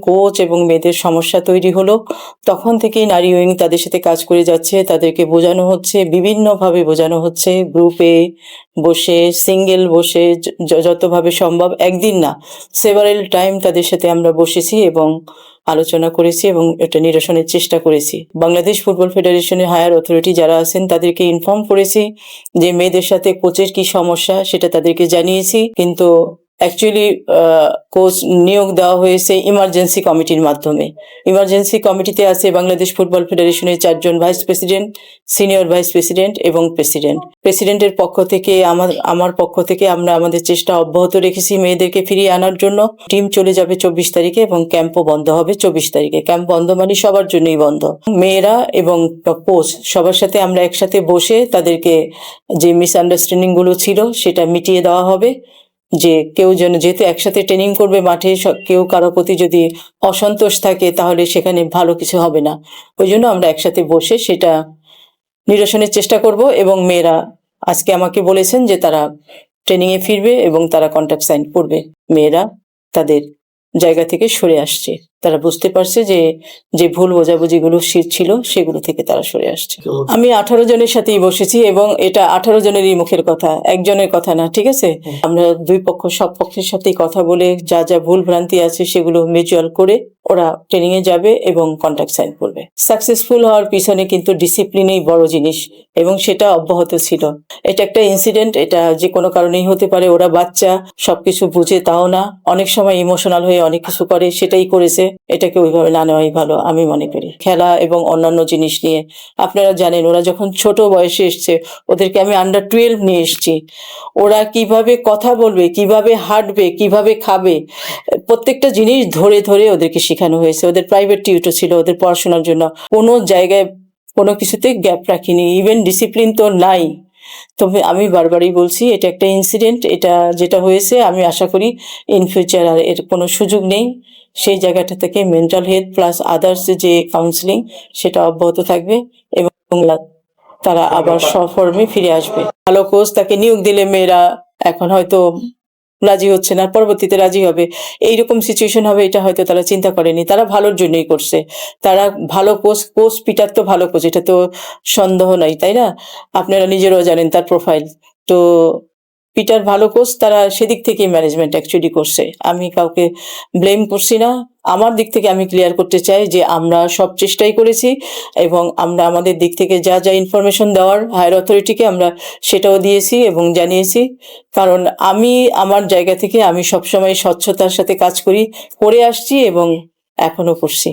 Coach এবং মেয়েদের সমস্যা তৈরি হলো, তখন থেকেই নারী উইং তাদের সাথে কাজ করে যাচ্ছে। তাদেরকে বোঝানো হচ্ছে, বিভিন্নভাবে বোঝানো হচ্ছে, গ্রুপে বসে, সিঙ্গেল বসে, যতভাবে সম্ভব, একদিন না, সেভারেল টাইম তাদের সাথে আমরা বসেছি এবং আলোচনা করেছি এবং এটা নিরসনের চেষ্টা করেছি। বাংলাদেশ ফুটবল ফেডারেশনের হায়ার অথরিটি যারা আছেন তাদেরকে ইনফর্ম করেছি যে মেয়েদের সাথে কোচের কি সমস্যা সেটা তাদেরকে জানিয়েছি, কিন্তু অ্যাকচুয়ালি কোচ নিয়োগ দেওয়া হয়েছে ইমার্জেন্সি কমিটির মাধ্যমে। ইমার্জেন্সি কমিটিতে আছে বাংলাদেশ ফুটবল ফেডারেশনের 4 জন vice president, senior vice president এবং প্রেসিডেন্ট। প্রেসিডেন্টের পক্ষ থেকে আমার পক্ষ থেকে আমরা আমাদের চেষ্টা অব্যাহত রেখেছি মেয়েদেরকে ফিরিয়ে আনার জন্য। টিম চলে যাবে 24 তারিখে এবং ক্যাম্পও বন্ধ হবে 24 তারিখে। ক্যাম্প বন্ধ মানে সবার জন্যই বন্ধ, মেয়েরা এবং কোচ সবার সাথে আমরা একসাথে বসে তাদেরকে যে মিসআন্ডারস্ট্যান্ডিং গুলো ছিল সেটা মিটিয়ে দেওয়া হবে। যে কেউ যেন, যেহেতু একসাথে ট্রেনিং করবে মাঠে, কেউ কারো প্রতি যদি অসন্তোষ থাকে তাহলে সেখানে ভালো কিছু হবে না। ওই জন্য আমরা একসাথে বসে সেটা নিরসনের চেষ্টা করব। এবং মেয়েরা আজকে আমাকে বলেছেন যে তারা ট্রেনিংয়ে ফিরবে এবং তারা কন্ট্রাক্ট সাইন করবে। মেয়েরা তাদের জায়গা থেকে সরে আসছে, তারা বুঝতে পারছে যে যে ভুল বোঝাবুঝিগুলো ছিল সেগুলো থেকে তারা সরে আসছে। আমি 18 জনের সাথেই বসেছি এবং এটা 18 জনেরই মুখের কথা, একজনের কথা না, ঠিক আছে? আমরা দুই পক্ষ, সব পক্ষের সাথেই কথা বলে যা যা ভুল ভ্রান্তি আছে সেগুলো মিউচুয়াল করে ওরা ট্রেনিং এ যাবে এবং কন্ট্রাক্ট সাইন করবে। সাকসেসফুল হওয়ার পিছনে কিন্তু ডিসিপ্লিনই বড় জিনিস এবং সেটা অব্যাহত ছিল। এটা একটা ইনসিডেন্ট, এটা যে কোনো কারণেই হতে পারে। ওরা বাচ্চা, সবকিছু বুঝে তাও না, অনেক সময় ইমোশনাল হয়ে অনেক কিছু করে, সেটাই করেছে। এটাকে ওইভাবে না নেওয়াই ভালো আমি মনে করি। খেলা এবং অন্যান্য জিনিস নিয়ে আপনারা জানেন, ওরা যখন ছোট বয়সে এসছে ওদেরকে আমি আন্ডার 12 নিয়ে এসছি। ওরা কিভাবে কথা বলবে, কিভাবে হাঁটবে, কিভাবে খাবে, প্রত্যেকটা জিনিস ধরে ধরে ওদেরকে শেখানো হয়েছে। ওদের প্রাইভেট টিউটর ছিল ওদের পড়াশোনার জন্য, কোনো জায়গায় কোনো কিছুতে গ্যাপ রাখিনি, ইভেন ডিসিপ্লিন তো নাই। তবে আমি বারবারই বলছি এটা একটা ইনসিডেন্ট, এটা যেটা হয়েছে আমি আশা করি ইন ফিউচার আর এর কোনো সুযোগ নেই। সেই জায়গাটা থেকে মেন্টাল হেলথ প্লাস আদার্স যে কাউন্সিলিং সেটা অব্যাহত থাকবে এবং তারা আবার সফর্মে ফিরে আসবে। ভালো কোচ তাকে নিয়োগ দিলে মেয়েরা এখন হয়তো রাজি হচ্ছে না, পরবর্তীতে রাজি হবে, এইরকম সিচুয়েশন হবে এটা হয়তো তারা চিন্তা করেনি। তারা ভালোর জন্যই করছে। তারা ভালো কোচ পিটার তো ভালো কোচ, এটা তো সন্দেহ নাই, তাই না? আপনারা নিজেরাও জানেন তার প্রোফাইল। তো পিটার ভালো কোচ, তারা সেদিক থেকে ম্যানেজমেন্ট অ্যাকচুয়ালি করছে। আমি কাউকে ব্লেম করছি না। আমার দিক থেকে আমি ক্লিয়ার করতে চাই যে আমরা সব চেষ্টাই করেছি এবং আমরা আমাদের দিক থেকে যা যা ইনফরমেশন দেওয়ার হায়ার অথরিটিকে আমরা সেটাও দিয়েছি এবং জানিয়েছি। কারণ আমি আমার জায়গা থেকে আমি সবসময় স্বচ্ছতার সাথে কাজ করে আসছি এবং এখনো করছি।